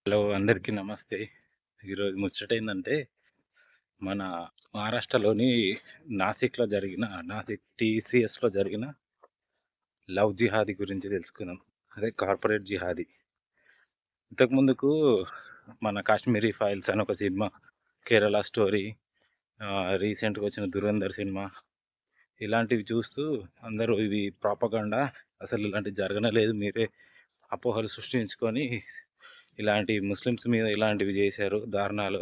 Hello! అందరికీ నమస్తే. ఈరోజు ముచ్చటేందంటే, మన మహారాష్ట్రలోని నాసిక్ టీసీఎస్‌లో జరిగిన లవ్ జిహాదీ గురించి తెలుసుకుందాం. అదే కార్పొరేట్ జిహాదీ. ఇంతకు ముందుకు మన 'కాశ్మీరీ ఫైల్స్' అని ఒక సినిమా, 'కేరళ స్టోరీ', రీసెంట్‌గా వచ్చిన 'ధురంధర్' సినిమా, ఇలాంటివి చూస్తూ అందరూ ఇది ప్రాపగండా, అసలు ఇలాంటివి జరగనే లేదు. మీరే అపోహలు సృష్టించుకొని ఇలాంటి ముస్లిమ్స్ మీద ఇలాంటివి చేశారు, దారుణాలు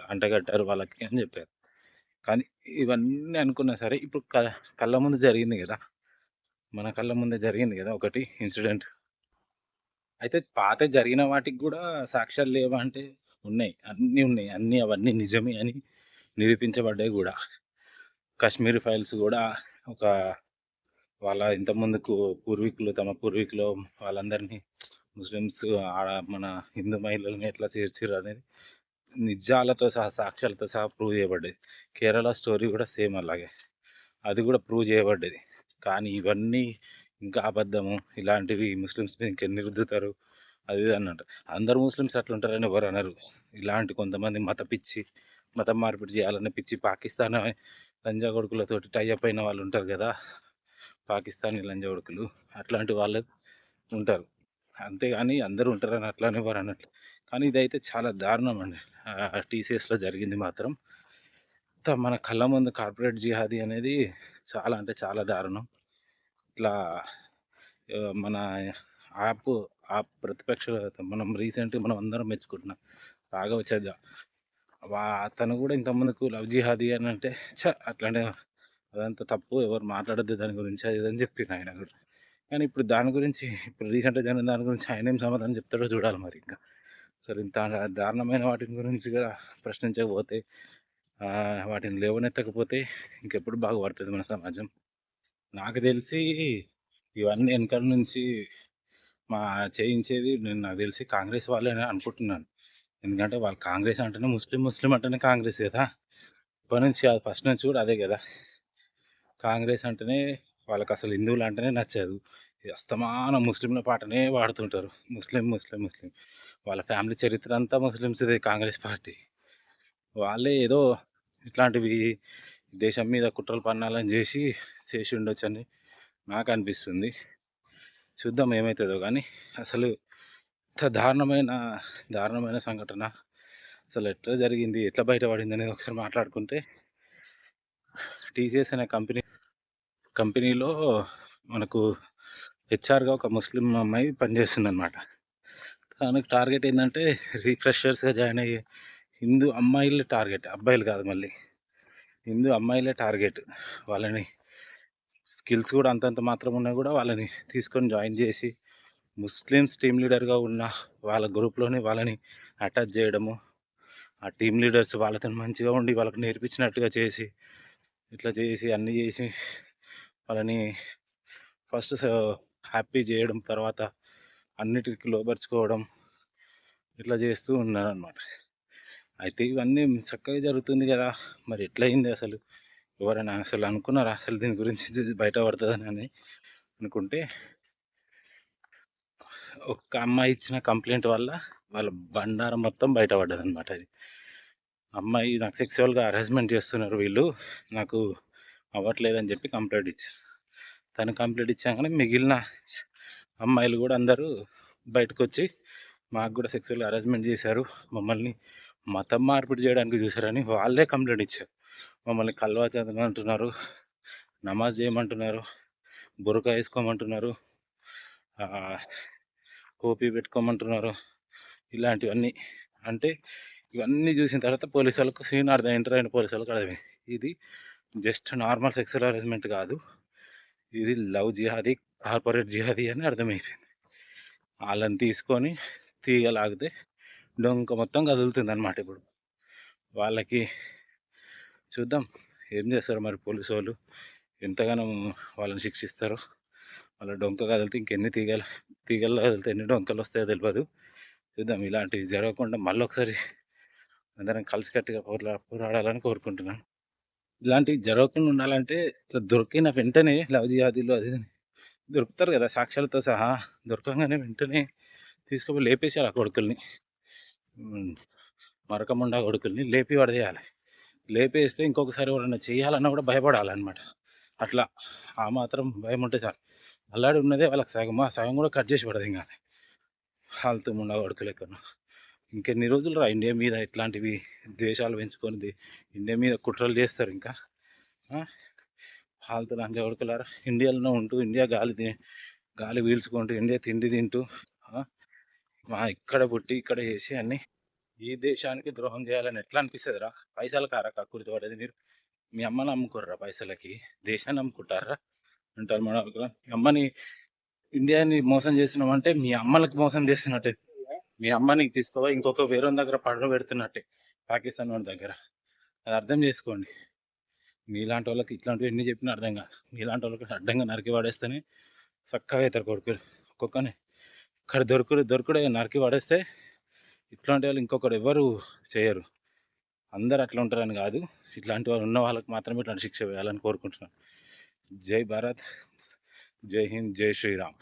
అంటగట్టారు వాళ్ళకి అని చెప్పారు. కానీ ఇవన్నీ అనుకున్నా సరే ఇప్పుడు కళ్ళ ముందు జరిగింది గదా! మన కళ్ళ ముందే జరిగింది గదా! ఒకటి ఇన్సిడెంట్. అయితే పాతయి జరిగిన వాటికి గూడా సాక్ష్యాలు లేవా అంటే ఉన్నాయి. అన్నీ ఉన్నాయి. అవన్నీ నిజమే అని నిరూపించబడ్డాయి గూడా. 'కాశ్మీరీ ఫైల్స్' గూడా ఒక వాళ్ళ ఇంతకుముందుకు తమ పూర్వీకులు వాళ్ళందరినీ ముస్లిమ్స్ మన హిందూ మహిళలని ఎట్లా చేర్చిర్రనేది నిజాలతో సహా, సాక్ష్యాలతో సహా ప్రూవ్ చేయబడ్డది. 'కేరళ స్టోరీ' గూడా సేమ్ అలాగే. అది గూడా ప్రూవ్ చేయబడ్డది. కానీ ఇవన్నీ ఇంకా అబద్ధము. ఇలాంటివి ముస్లిమ్స్ మీద ఇంకెన్ని రుద్దుతారు అది ఇది అని అంటారు. అందరూ ముస్లిమ్స్ అట్లుంటారని ఎవరు అనరు. ఇలాంటి కొంతమంది మతం మార్పిడి చేయాలనే పిచ్చి పాకిస్తాన్ లంజా కొడుకులతోటి టై అప్ అయిన వాళ్ళు ఉంటారు గదా! పాకిస్తానీ లంజా కొడుకులు. అట్లాంటి వాళ్ళు ఉంటారు. అంతేగాని అందరూ ఉంటారని అట్లని ఎవరు అనట్లే. కానీ ఇదైతే చాలా దారుణం అండి. టీసీఎస్‌లో జరిగింది మాత్రం. మన కళ్ళ ముందు కార్పొరేట్ జిహాదీ అనేది చాలా అంటే చాలా దారుణం. ఇట్లా మన యాప్ ప్రతిపక్ష రీసెంట్‌గా మనం అందరం మెచ్చుకుంటున్నాం. రాఘవ చద్దా. అతను గూడా ఇంతకుముందుకు లవ్ జిహాదీ అనంటే అట్లాంటి అదంతా తప్పు. ఎవరు మాట్లాడొద్దు దాని గురించి అది ఇది అని చెప్పిండు ఆయన గూడా. కానీ ఇప్పుడు దాని గురించి ఇప్పుడు రీసెంట్‌గా జరిగిన దాని గురించి ఆయనేం సమాధానం చెప్తాడో చూడాలి మరి ఇంకా. అసలు ఇంత దారుణమైన వాటి గురించి గూడా ప్రశ్నించకపోతే, వాటిని లేవనెత్తకపోతే ఇంకెప్పుడు బాగుపడుతది మన సమాజం. నాకు తెలిసి ఇవన్నీ వెనకాల నుంచి చేయించేది నాకు తెలిసి కాంగ్రెస్ వాళ్ళని అనుకుంటున్నాను. ఎందుకంటే వాళ్ళు కాంగ్రెస్ అంటేనే ముస్లిం అంటేనే కాంగ్రెస్ గదా! ఇప్పటి నుంచి కాదు ఫస్ట్ నుంచి కూడా అదే గదా! కాంగ్రెస్ అంటేనే వాళ్ళకసలు హిందువులంటేనే నచ్చదు. అస్తమానం ముస్లింల పాటనే పాడుతుంటారు. ముస్లిం. వాళ్ళ ఫ్యామిలీ చరిత్ర అంతా ముస్లిమ్స్‌దే కాంగ్రెస్ పార్టీ. వాళ్ళే ఏదో ఇట్లాంటివి దేశం మీద కుట్రలు పన్నాలని చేసి ఉండొచ్చని నాకనిపిస్తుంది. చూద్దాం ఏమైతదో గానీ, అసలు ఇంత దారుణమైన సంఘటన అసలు ఎట్లా జరిగింది? ఎట్లా బయటపడిందనేది ఒకసారి మాట్లాడుకుంటే, టీసీఎస్ అనే కంపెనీలో మనకు హెచ్ఆర్‌గా ఒక ముస్లిం అమ్మాయి పనిచేస్తుందనమాట. తనకి టార్గెట్ ఏందంటే రిఫ్రెషర్స్‌గా జాయిన్ అయ్యే హిందూ అమ్మాయిలే టార్గెట్. అబ్బాయిలు కాదు మళ్ళీ. హిందూ అమ్మాయిలే టార్గెట్. వాళ్ళని స్కిల్స్ కూడా అంతంత మాత్రం ఉన్నా కూడా వాళ్ళని తీసుకొని జాయిన్ చేసి, ముస్లిమ్స్ టీమ్ లీడర్‌గా ఉన్న వాళ్ళ గ్రూప్‌లోనే వాళ్ళని అటాచ్ చేయడము. ఆ టీమ్ లీడర్స్ వాళ్ళతోని మంచిగా ఉండి వాళ్ళకి నేర్పించినట్టుగా చేసి, ఇట్లా చేసి అన్నీ చేసి వాళ్ళని ఫస్ట్ హ్యాపీ చేయడం. తర్వాత అన్నిటికి లోబరుచుకోవడం. ఇట్లా చేస్తూ ఉన్నారనమాట. అయితే ఇవన్నీ చక్కగా జరుగుతుంది గదా! మరి ఎట్లయింది అసలు? ఎవరైనా అసలు అనుకున్నారా? అసలు దీని గురించి బయట పడతదనని అనుకుంటే, ఒక్క అమ్మాయి ఇచ్చిన కంప్లెయింట్ వల్ల వాళ్ళ బండారం మొత్తం బయట పడ్డదనమాట అది. అమ్మాయి నాకు సెక్సువల్‌గా హరాస్మెంట్ చేస్తున్నారు వీళ్ళు. నాకు అవ్వట్లేదని చెప్పి కంప్లెయింట్ ఇచ్చారు. తను కంప్లెయింట్ ఇచ్చాంగానే మిగిలిన అమ్మాయిలు గూడా అందరూ బయటకొచ్చి మాకు గూడా సెక్సువల్ హరాస్మెంట్ చేశారు. మమ్మల్ని మతం మార్పిడి చేయడానికి చూసారని వాళ్ళే కంప్లెయింట్ ఇచ్చారు. మమ్మల్ని కల్వా చదవమంటున్నారు, నమాజ్ చేయమంటున్నారు, బురకా ఏసుకోమంటున్నారు, ఆహ్, టోపీ పెట్టుకోమంటున్నారు. ఇలాంటివన్నీ. అంటే ఇవన్నీ చూసిన తర్వాత పోలీసోళ్ళకు సీన్ ఎంటర్ అయిన పోలీసోళ్ళకి అర్థమైంది. ఇది జస్ట్ నార్మల్ సెక్సువల్ హరాస్మెంట్ కాదు. ఇది లవ్ జిహాదీ, కార్పొరేట్ జిహాదీ అని అర్థమైపోయింది. ఆళ్ళని తీసుకొని తీగ లాగితే డొంక మొత్తం కదులుతుందనమాట ఇప్పుడు. వాళ్ళకి చూద్దాం ఏం చేస్తారో మరి పోలీసోళ్ళు. ఎంతగానం వాళ్ళని శిక్షిస్తారో. వాళ్ళ డొంక కదిలితే ఇంకెన్ని తీగల్లో కదిలితే ఎన్ని డొంకలొస్తాయో తెలవదు. చూద్దాం ఇలాంటివి జరగకుండా మళ్ళొకసారి అందరం కలిసికట్టుగా పోరాడాలని కోరుకుంటున్నాను. ఇలాంటివి జరగకుండా ఉండాలంటే ఇట్లా దొరికిన వెంటనే లవ్ జిహాదీలు అది ఇది దొరుకుతారు కదా! సాక్ష్యాలతో సహా. దొరకంగానే వెంటనే తీసుకుపోయి లేపేశారు ఆ కొడుకుల్ని. హ్మ్. మరకముండా కొడుకుల్ని లేపి పడేయాలి. లేపేస్తే ఇంకొకసారి ఎవరైనా చేయాలన్నా గూడా భయపడాలనమాట. అట్లా ఆ మాత్రం భయముంటే చాలు. ఆల్రెడీ ఉన్నదే వాళ్ళకి సగం. ఆ సగం గూడా కట్ జేసి పడేయంగాలే. ఫాల్తు ముండా కొడుకు లెక్కన. ఇంకెన్ని రోజులురా ఇండియా మీద ఇట్లాంటివి ద్వేషాలు పెంచుకొని ఇండియా మీద కుట్రలు జేస్తరింకా. ఆ! ఫాల్తు లంజా కొడుకులారా! ఇండియాలోనే ఉంటూ ఇండియా గాలి పీల్చుకుంటూ, ఇండియా తిండి తింటూ ఆ! ఇక్కడ పుట్టి, ఇక్కడ చేసి అన్నీ ఈ దేశానికి ద్రోహం చేయాలని ఎట్లా అనిపిస్తదిరా? పైసలకారా కక్కుర్తి పడేది మీరు? మీ అమ్మని అమ్ముకోర్రా పైసలకి. దేశాన్ని అమ్ముకుంటార్రా? అంటారు మనోళ్ళు. మీ అమ్మని ఇండియాని మోసం చేస్తున్నామంటే మీ అమ్మలకి మోసం చేస్తున్నట్టే. మీ అమ్మని తీసుకుపోయి ఇంకొక వేరోని దగ్గర పడనబెడుతున్నట్టే. పాకిస్తాన్ వాడి దగ్గర. అది అర్థం చేసుకోండి. మీలాంటోళ్ళకి ఇట్లాంటివి ఎన్ని చెప్పినా అర్థం కాదు. మీలాంటోళ్ళకి అడ్డంగా నరికి పడేస్తేనే సక్కగా అయితారు కొడుకులు. ఒక్కొక్కని ఇక్కడ దొరుకుడే నరికి పడేస్తే ఇట్లాంటి వాళ్ళు ఇంకొకడు ఎవ్వరు చేయరు. అందరూ అట్లా ఉంటారని కాదు. ఇట్లాంటి వాళ్ళు ఉన్న వాళ్ళకి మాత్రమే ఇట్లాంటి శిక్ష వేయాలని కోరుకుంటున్నాను. జై భారత్! జై హింద్! జై శ్రీరామ్!